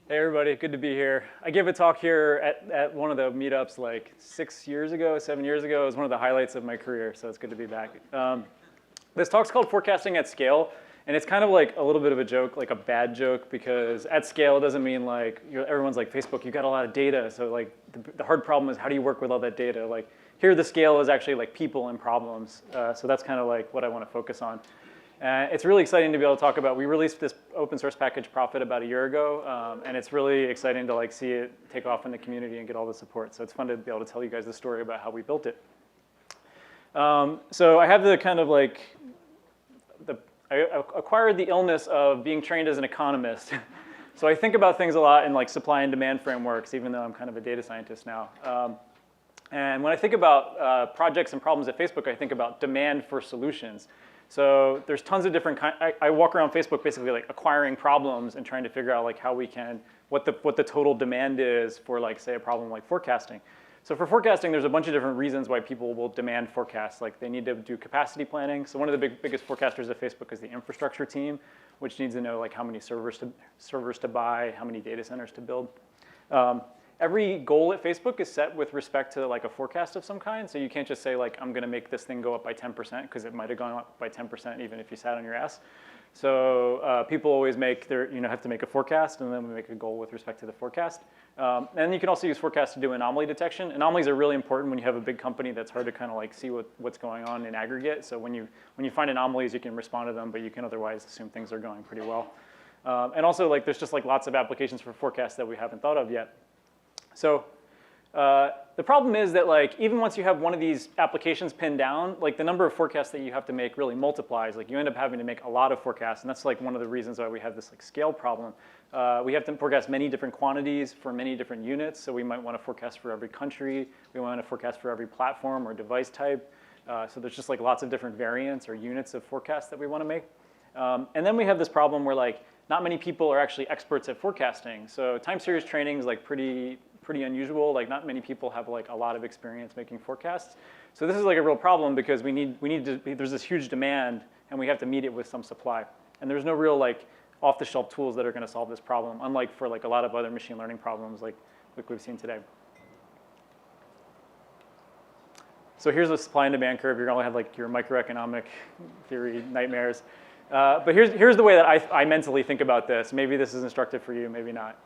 Hey everybody, good to be here. I gave a talk here at one of the meetups like 7 years ago. It was one of the highlights of my career, so it's good to be back. This talk's called Forecasting at Scale, and it's kind of like a little bit of a joke, like a bad joke, because at scale doesn't mean like, everyone's like, Facebook, you got a lot of data, so like the hard problem is how do you work with all that data? Like here the scale is actually like people and problems, so that's kind of like what I want to focus on. It's really exciting to be able to talk about. We released this open source package Profit about a year ago, and it's really exciting to like see it take off in the community and get all the support. So it's fun to be able to tell you guys the story about how we built it. So I have the kind of like, I acquired the illness of being trained as an economist. So I think about things a lot in like supply and demand frameworks, even though I'm kind of a data scientist now. And when I think about projects and problems at Facebook, I think about demand for solutions. So there's tons of different kinds. I walk around Facebook basically like acquiring problems and trying to figure out like how we can, what the total demand is for like say a problem like forecasting. So for forecasting, there's a bunch of different reasons why people will demand forecasts. Like they need to do capacity planning. So one of the biggest forecasters at Facebook is the infrastructure team, which needs to know like how many servers to buy, how many data centers to build. Every goal at Facebook is set with respect to like a forecast of some kind. So you can't just say like, I'm gonna make this thing go up by 10% because it might've gone up by 10% even if you sat on your ass. So people always make have to make a forecast and then we make a goal with respect to the forecast. And you can also use forecasts to do anomaly detection. Anomalies are really important when you have a big company that's hard to kind of like see what's going on in aggregate. So when you find anomalies, you can respond to them, but you can otherwise assume things are going pretty well. And also like there's just like lots of applications for forecasts that we haven't thought of yet. So the problem is that like even once you have one of these applications pinned down, like the number of forecasts that you have to make really multiplies. Like you end up having to make a lot of forecasts, and that's like one of the reasons why we have this like scale problem. We have to forecast many different quantities for many different units. So we might want to forecast for every country. We want to forecast for every platform or device type. So there's just like lots of different variants or units of forecasts that we want to make. And then we have this problem where like not many people are actually experts at forecasting. So time series training is like pretty unusual. Like not many people have like a lot of experience making forecasts. So this is like a real problem because there's this huge demand and we have to meet it with some supply. And there's no real like off-the-shelf tools that are going to solve this problem, unlike for like a lot of other machine learning problems like we've seen today. So here's a supply and demand curve. You're going to have like your microeconomic theory nightmares. But here's the way that I mentally think about this. Maybe this is instructive for you, maybe not.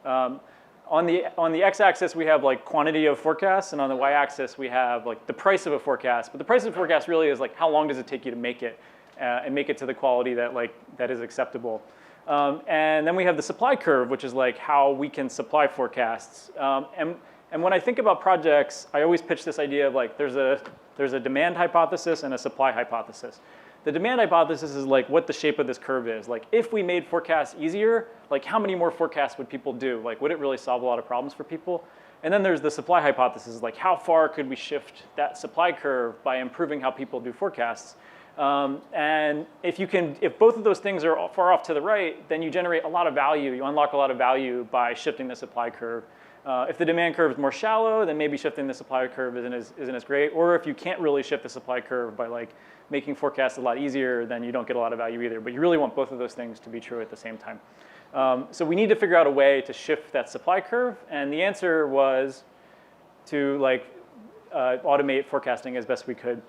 On the x-axis, we have like quantity of forecasts, and on the y-axis, we have like the price of a forecast. But the price of a forecast really is like how long does it take you to make it, and make it to the quality that is acceptable. And then we have the supply curve, which is like how we can supply forecasts. And when I think about projects, I always pitch this idea of like there's a demand hypothesis and a supply hypothesis. The demand hypothesis is like what the shape of this curve is. Like if we made forecasts easier, like how many more forecasts would people do? Like would it really solve a lot of problems for people? And then there's the supply hypothesis, like how far could we shift that supply curve by improving how people do forecasts? And if both of those things are far off to the right, then you generate a lot of value. You unlock a lot of value by shifting the supply curve. If the demand curve is more shallow, then maybe shifting the supply curve isn't as great. Or if you can't really shift the supply curve by like making forecasts a lot easier, then you don't get a lot of value either. But you really want both of those things to be true at the same time. So we need to figure out a way to shift that supply curve. And the answer was to like automate forecasting as best we could.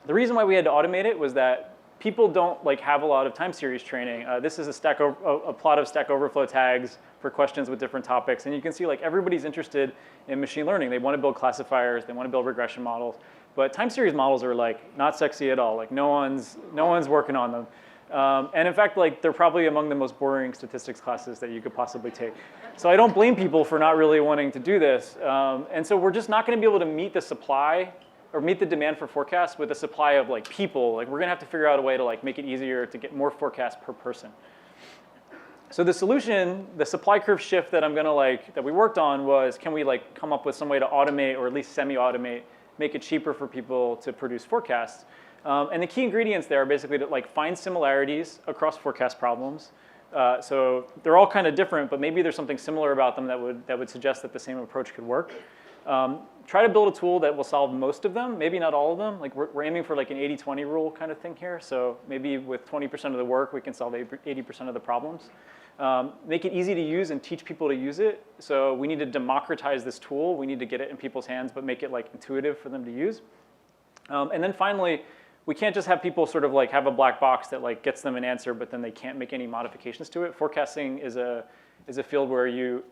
The reason why we had to automate it was that people don't like have a lot of time series training. This is a plot of Stack Overflow tags for questions with different topics. And you can see like everybody's interested in machine learning. They want to build classifiers. They want to build regression models. But time series models are like not sexy at all. Like no one's working on them. And in fact, like they're probably among the most boring statistics classes that you could possibly take. So I don't blame people for not really wanting to do this. And so we're just not going to be able to meet the supply or meet the demand for forecasts with a supply of like people. Like we're going to have to figure out a way to like make it easier to get more forecasts per person. So the solution, the supply curve shift that we worked on was, can we like come up with some way to automate or at least semi-automate, make it cheaper for people to produce forecasts? And the key ingredients there are basically to like find similarities across forecast problems. So they're all kind of different, but maybe there's something similar about them that would suggest that the same approach could work. try to build a tool that will solve most of them, maybe not all of them. Like we're aiming for like an 80-20 rule kind of thing here. So maybe with 20% of the work, we can solve 80% of the problems. Make it easy to use and teach people to use it. So we need to democratize this tool. We need to get it in people's hands, but make it like intuitive for them to use. And then finally, we can't just have people sort of like have a black box that like gets them an answer, but then they can't make any modifications to it. Forecasting is a field where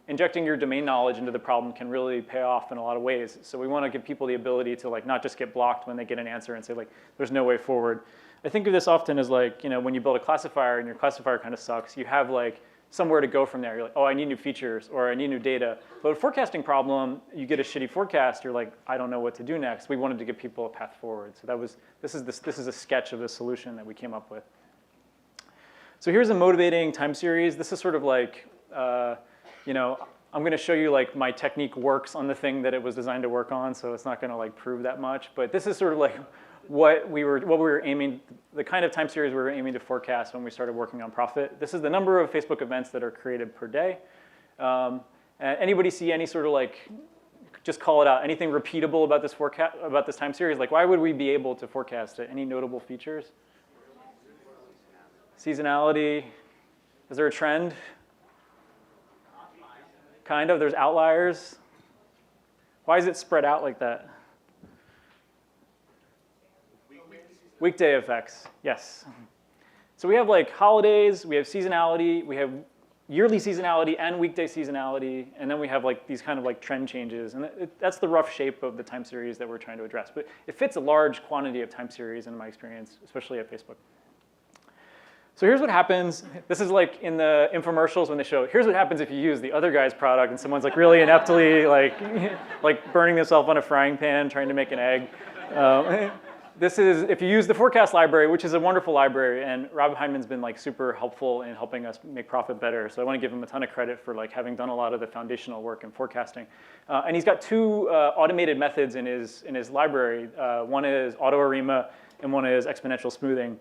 injecting your domain knowledge into the problem can really pay off in a lot of ways. So we want to give people the ability to like not just get blocked when they get an answer and say like, there's no way forward. I think of this often as like, when you build a classifier and your classifier kind of sucks, you have like somewhere to go from there. You're like, oh, I need new features or I need new data. But a forecasting problem, you get a shitty forecast, you're like, I don't know what to do next. We wanted to give people a path forward. So this is a sketch of the solution that we came up with. So here's a motivating time series. This is sort of like, I'm going to show you like my technique works on the thing that it was designed to work on. So it's not going to like prove that much. But this is sort of like what we were aiming, the kind of time series we were aiming to forecast when we started working on Profit. This is the number of Facebook events that are created per day. Anybody see any sort of like, just call it out, anything repeatable about this time series? Like why would we be able to forecast it? Any notable features? Seasonality. Is there a trend? Kind of, there's outliers. Why is it spread out like that? Weekday effects, yes. So we have like holidays, we have seasonality, we have yearly seasonality and weekday seasonality, and then we have like these kind of like trend changes. And that's the rough shape of the time series that we're trying to address. But it fits a large quantity of time series in my experience, especially at Facebook. So here's what happens. This is like in the infomercials when they show, here's what happens if you use the other guy's product and someone's like really ineptly like burning themselves on a frying pan trying to make an egg. This is if you use the forecast library, which is a wonderful library, and Rob Hyman's been like super helpful in helping us make Profit better. So I want to give him a ton of credit for like having done a lot of the foundational work in forecasting. And he's got two automated methods in his library. One is AutoArima and one is exponential smoothing.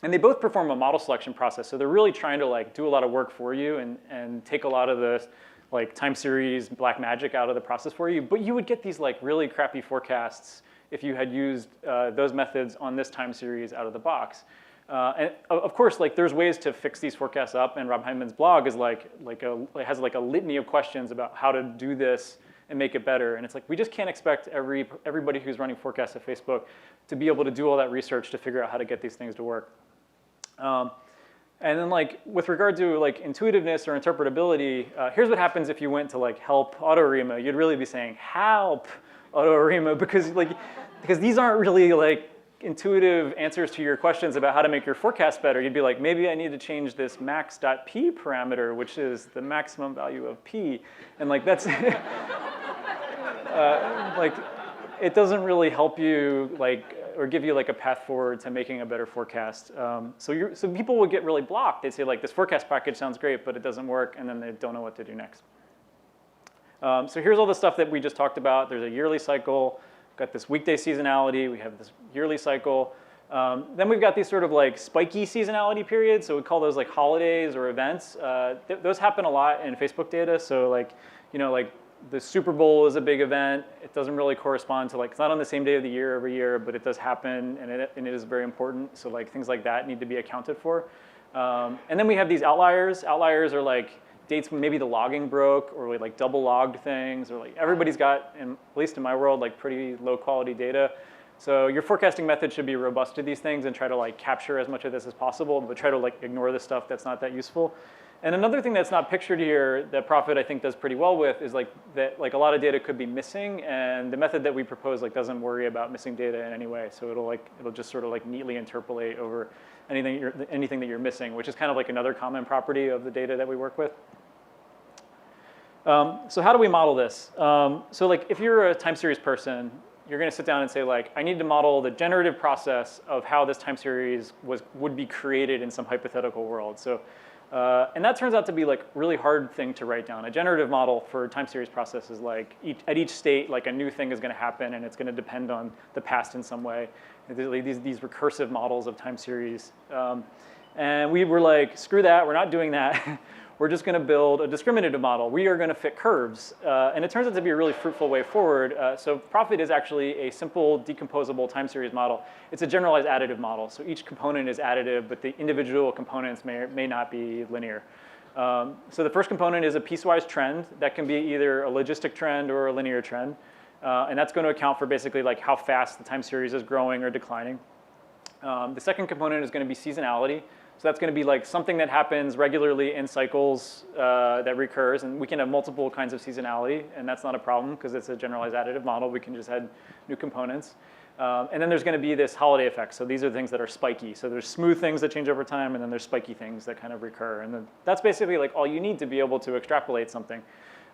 And they both perform a model selection process. So they're really trying to like do a lot of work for you and take a lot of the like time series black magic out of the process for you. But you would get these like really crappy forecasts if you had used those methods on this time series out of the box. And of course, like there's ways to fix these forecasts up, and Rob Hyman's blog is has like a litany of questions about how to do this and make it better. And it's like we just can't expect everybody who's running forecasts at Facebook to be able to do all that research to figure out how to get these things to work. And then like with regard to like intuitiveness or interpretability, here's what happens if you went to like help AutoArima. You'd really be saying help AutoArima because these aren't really like intuitive answers to your questions about how to make your forecast better. You'd be like, maybe I need to change this max.p parameter, which is the maximum value of p, and like that's like it doesn't really help you like or give you like a path forward to making a better forecast. So people would get really blocked. They'd say like this forecast package sounds great, but it doesn't work, and then they don't know what to do next. So here's all the stuff that we just talked about. There's a yearly cycle. Got this weekday seasonality. We have this yearly cycle. Then we've got these sort of like spiky seasonality periods. So we call those like holidays or events. Those happen a lot in Facebook data. So like, like the Super Bowl is a big event. It doesn't really correspond to like, it's not on the same day of the year every year, but it does happen and it is very important. So like things like that need to be accounted for. And then we have these outliers. Outliers are like dates when maybe the logging broke or we like double logged things, or like everybody's got, at least in my world, like pretty low quality data. So your forecasting method should be robust to these things and try to like capture as much of this as possible, but try to like ignore the stuff that's not that useful. And another thing that's not pictured here that Profit I think does pretty well with is like that like a lot of data could be missing, and the method that we propose like doesn't worry about missing data in any way. So it'll just sort of like neatly interpolate over anything that you're missing, which is kind of like another common property of the data that we work with. So how do we model this? So like if you're a time series person, you're going to sit down and say like, I need to model the generative process of how this time series would be created in some hypothetical world. So, and that turns out to be like a really hard thing to write down. A generative model for time series process is like at each state, like a new thing is going to happen and it's going to depend on the past in some way. These recursive models of time series. And we were like, screw that, we're not doing that. we're just going to build a discriminative model. We are going to fit curves. And it turns out to be a really fruitful way forward. So Profit is actually a simple decomposable time series model. It's a generalized additive model. So each component is additive, but the individual components may or may not be linear. So the first component is a piecewise trend. That can be either a logistic trend or a linear trend. And that's going to account for basically like how fast the time series is growing or declining. The second component is going to be seasonality. So that's going to be like something that happens regularly in cycles that recurs. And we can have multiple kinds of seasonality. And that's not a problem because it's a generalized additive model. We can just add new components. And then there's going to be this holiday effect. So these are things that are spiky. So there's smooth things that change over time. And then there's spiky things that kind of recur. And then that's basically like all you need to be able to extrapolate something.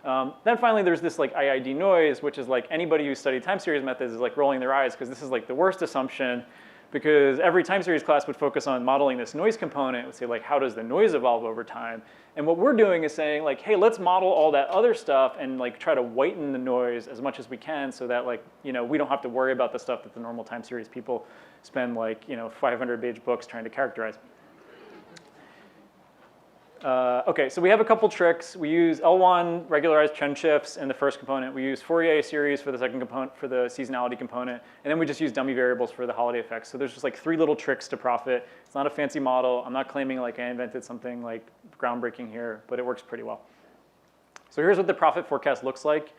Then finally, there's this like IID noise, which is like anybody who studied time series methods is like rolling their eyes because this is like the worst assumption. Because every time series class would focus on modeling this noise component, would say like, how does the noise evolve over time? And what we're doing is saying like, hey, let's model all that other stuff and like try to whiten the noise as much as we can so that like, we don't have to worry about the stuff that the normal time series people spend like, 500-page books trying to characterize. Okay, so we have a couple tricks. We use L1 regularized trend shifts in the first component. We use Fourier series for the second component, for the seasonality component. And then we just use dummy variables for the holiday effects. So there's just like 3 little tricks to Profit. It's not a fancy model. I'm not claiming like I invented something like groundbreaking here, but it works pretty well. So here's what the Profit forecast looks like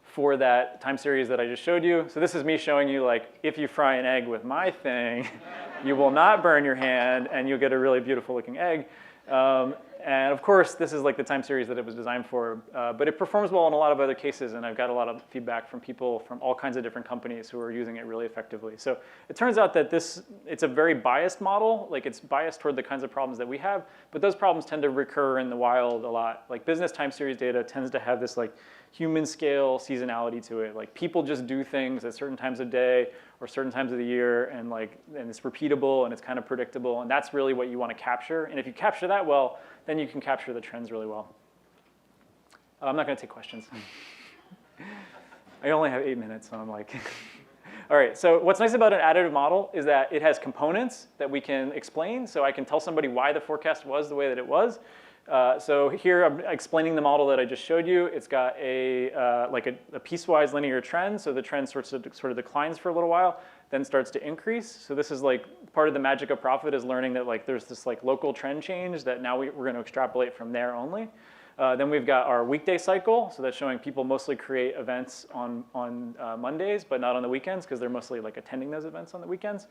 for that time series that I just showed you. So this is me showing you like, if you fry an egg with my thing, you will not burn your hand and you'll get a really beautiful looking egg. And of course, this is like the time series that it was designed for, but it performs well in a lot of other cases, and I've got a lot of feedback from people from all kinds of different companies who are using it really effectively. So it turns out that it's a very biased model, like it's biased toward the kinds of problems that we have, but those problems tend to recur in the wild a lot. Like business time series data tends to have this like human scale seasonality to it. Like people just do things at certain times of day or certain times of the year, and it's repeatable and it's kind of predictable, and that's really what you want to capture. And if you capture that well, then you can capture the trends really well. I'm not going to take questions. I only have 8 minutes, so I'm like, all right. So what's nice about an additive model is that it has components that we can explain. So I can tell somebody why the forecast was the way that it was. So here I'm explaining the model that I just showed you. It's got a piecewise linear trend. So the trend sort of declines for a little while, then starts to increase. So this is like part of the magic of Profit is learning that like there's this like local trend change that now we're going to extrapolate from there only. Then we've got our weekday cycle. So that's showing people mostly create events on Mondays, but not on the weekends because they're mostly like attending those events on the weekends.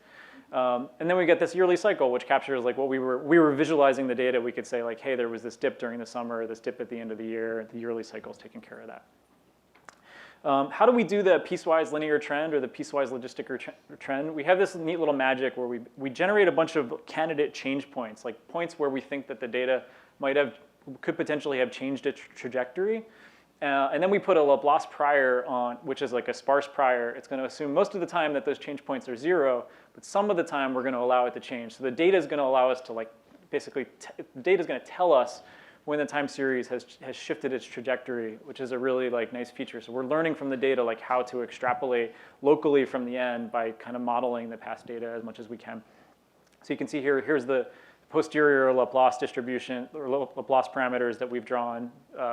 And then we get this yearly cycle, which captures like what we were visualizing the data. We could say like, hey, there was this dip during the summer, this dip at the end of the year. The yearly cycle is taking care of that. How do we do the piecewise linear trend or the piecewise logistic trend? We have this neat little magic where we generate a bunch of candidate change points, like points where we think that the data could potentially have changed its trajectory. And then we put a Laplace prior on, which is like a sparse prior. It's going to assume most of the time that those change points are 0, but some of the time we're going to allow it to change. So the data is going to allow us to like basically, the data is going to tell us when the time series has shifted its trajectory, which is a really like nice feature. So we're learning from the data like how to extrapolate locally from the end by kind of modeling the past data as much as we can. So you can see here's the posterior Laplace distribution or Laplace parameters that we've drawn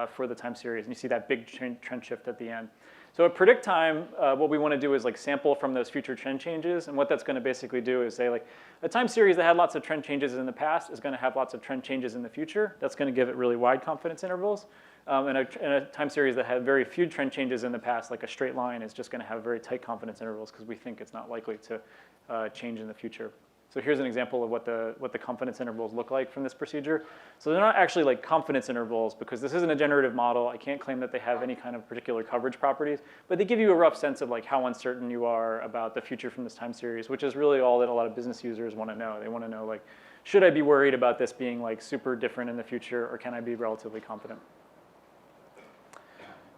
for the time series. And you see that big trend shift at the end. So at predict time, what we want to do is like sample from those future trend changes. And what that's going to basically do is say like a time series that had lots of trend changes in the past is going to have lots of trend changes in the future. That's going to give it really wide confidence intervals. And a time series that had very few trend changes in the past, like a straight line, is just going to have very tight confidence intervals because we think it's not likely to change in the future. So here's an example of what the confidence intervals look like from this procedure. So they're not actually like confidence intervals because this isn't a generative model. I can't claim that they have any kind of particular coverage properties, but they give you a rough sense of like how uncertain you are about the future from this time series, which is really all that a lot of business users want to know. They want to know like, should I be worried about this being like super different in the future, or can I be relatively confident?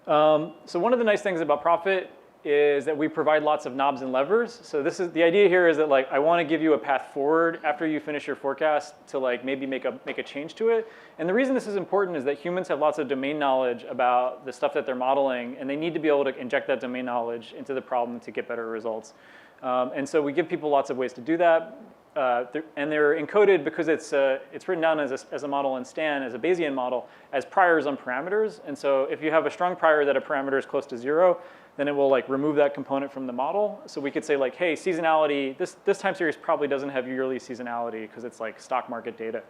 So one of the nice things about Profit is that we provide lots of knobs and levers. So this is the idea here is that like I want to give you a path forward after you finish your forecast to like maybe make a change to it. And the reason this is important is that humans have lots of domain knowledge about the stuff that they're modeling, and they need to be able to inject that domain knowledge into the problem to get better results. And so we give people lots of ways to do that. and they're encoded because it's written down as a model in Stan, as a Bayesian model, as priors on parameters. And so if you have a strong prior that a parameter is close to 0, then it will like remove that component from the model. So we could say like, hey, seasonality, this time series probably doesn't have yearly seasonality because it's like stock market data.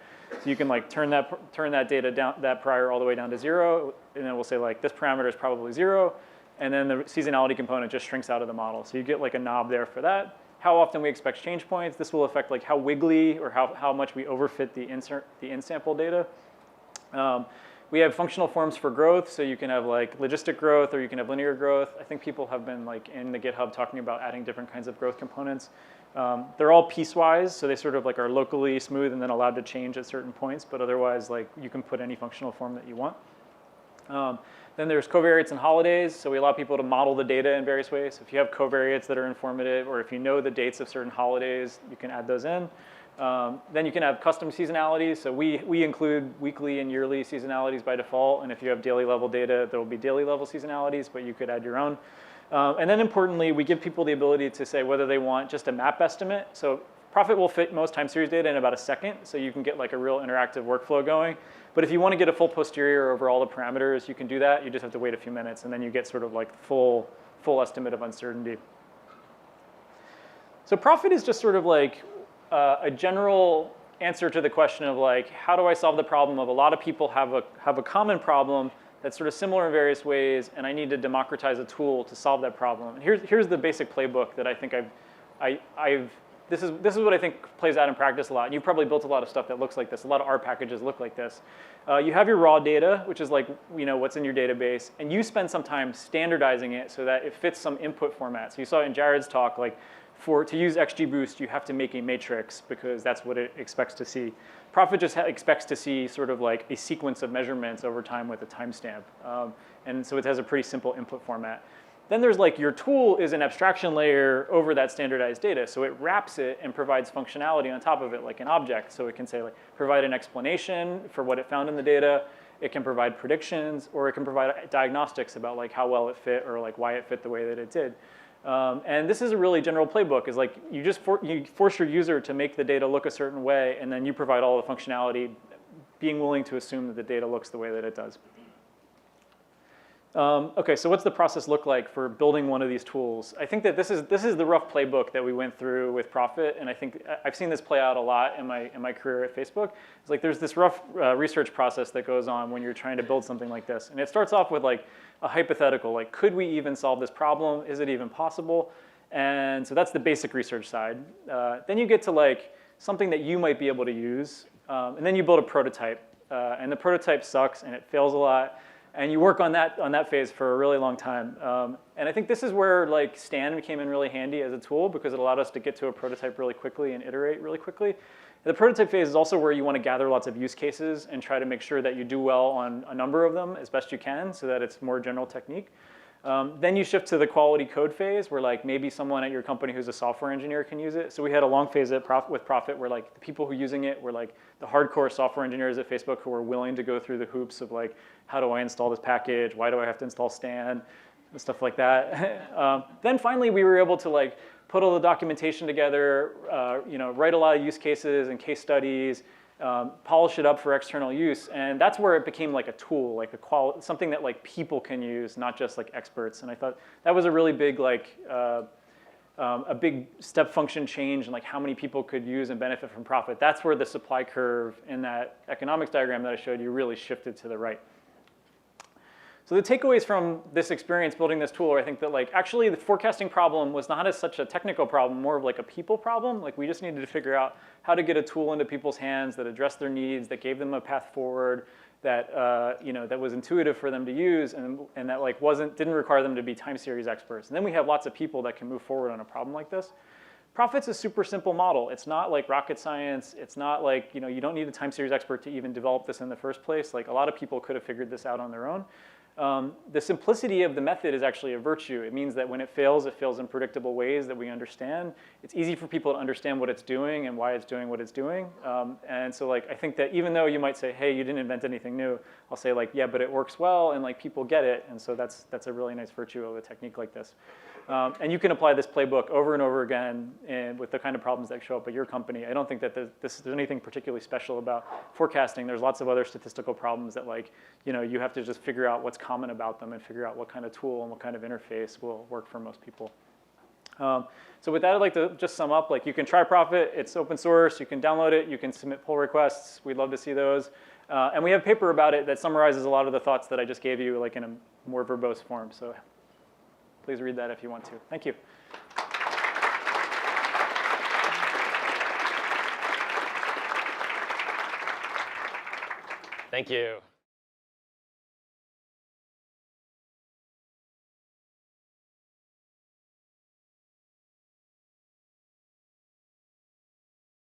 So you can like turn that data down, that prior all the way down to 0, and then we'll say like this parameter is probably 0, and then the seasonality component just shrinks out of the model. So you get like a knob there for that. How often we expect change points. This will affect like how wiggly or how much we overfit the in-sample data. We have functional forms for growth, so you can have like logistic growth or you can have linear growth. I think people have been like in the GitHub talking about adding different kinds of growth components. They're all piecewise, so they sort of like are locally smooth and then allowed to change at certain points, but otherwise like you can put any functional form that you want. Then there's covariates and holidays, so we allow people to model the data in various ways. If you have covariates that are informative, or if you know the dates of certain holidays, you can add those in. Then you can have custom seasonalities, so we include weekly and yearly seasonalities by default, and if you have daily level data, there will be daily level seasonalities, but you could add your own. And then importantly, we give people the ability to say whether they want just a map estimate. So Prophet will fit most time series data in about a second, so you can get like a real interactive workflow going. But if you want to get a full posterior over all the parameters, you can do that. You just have to wait a few minutes, and then you get sort of like full estimate of uncertainty. So Prophet is just sort of like a general answer to the question of like, how do I solve the problem of a lot of people have a common problem that's sort of similar in various ways, and I need to democratize a tool to solve that problem. And here's the basic playbook that I think this is what I think plays out in practice a lot. And you've probably built a lot of stuff that looks like this. A lot of R packages look like this. You have your raw data, which is like what's in your database, and you spend some time standardizing it so that it fits some input format. So you saw in Jared's talk, like to use XGBoost, you have to make a matrix because that's what it expects to see. Prophet just expects to see sort of like a sequence of measurements over time with a timestamp. And so it has a pretty simple input format. Then there's like your tool is an abstraction layer over that standardized data. So it wraps it and provides functionality on top of it like an object. So it can say like provide an explanation for what it found in the data. It can provide predictions, or it can provide diagnostics about like how well it fit or like why it fit the way that it did. And this is a really general playbook, is like you just you force your user to make the data look a certain way, and then you provide all the functionality, being willing to assume that the data looks the way that it does. Okay, so what's the process look like for building one of these tools? I think that this is the rough playbook that we went through with Prophet, and I think I've seen this play out a lot in my career at Facebook. It's like there's this rough research process that goes on when you're trying to build something like this, and it starts off with like a hypothetical, like could we even solve this problem? Is it even possible? And so that's the basic research side. Then you get to like something that you might be able to use, and then you build a prototype, and the prototype sucks and it fails a lot. And you work on that phase for a really long time. And I think this is where like Stan came in really handy as a tool, because it allowed us to get to a prototype really quickly and iterate really quickly. The prototype phase is also where you want to gather lots of use cases and try to make sure that you do well on a number of them as best you can, so that it's more general technique. Then you shift to the quality code phase, where like maybe someone at your company who's a software engineer can use it. So we had a long phase with Prophet where like the people who are using it were like the hardcore software engineers at Facebook who were willing to go through the hoops of like, how do I install this package? Why do I have to install Stan? And stuff like that. Then finally we were able to like put all the documentation together, write a lot of use cases and case studies, polish it up for external use, and that's where it became like a tool, like something that like people can use, not just like experts. And I thought that was a really big like a big step function change in like how many people could use and benefit from Prophet. That's where the supply curve in that economics diagram that I showed you really shifted to the right. So the takeaways from this experience building this tool are, I think that like actually the forecasting problem was not as such a technical problem, more of like a people problem. Like we just needed to figure out how to get a tool into people's hands that addressed their needs, that gave them a path forward, that that was intuitive for them to use, and that like didn't require them to be time series experts. And then we have lots of people that can move forward on a problem like this. Prophet's a super simple model. It's not like rocket science. It's not like you don't need a time series expert to even develop this in the first place. Like a lot of people could have figured this out on their own. The simplicity of the method is actually a virtue. It means that when it fails in predictable ways that we understand. It's easy for people to understand what it's doing and why it's doing what it's doing. And so like I think that even though you might say, hey, you didn't invent anything new, I'll say like, yeah, but it works well and like people get it. And so that's a really nice virtue of a technique like this. And you can apply this playbook over and over again and with the kind of problems that show up at your company. I don't think that there's anything particularly special about forecasting. There's lots of other statistical problems that you have to just figure out what's common about them and figure out what kind of tool and what kind of interface will work for most people. So with that, I'd like to just sum up. You can try Profit. It's open source. You can download it. You can submit pull requests. We'd love to see those. And we have a paper about it that summarizes a lot of the thoughts that I just gave you in a more verbose form. So please read that if you want to. Thank you. Thank you.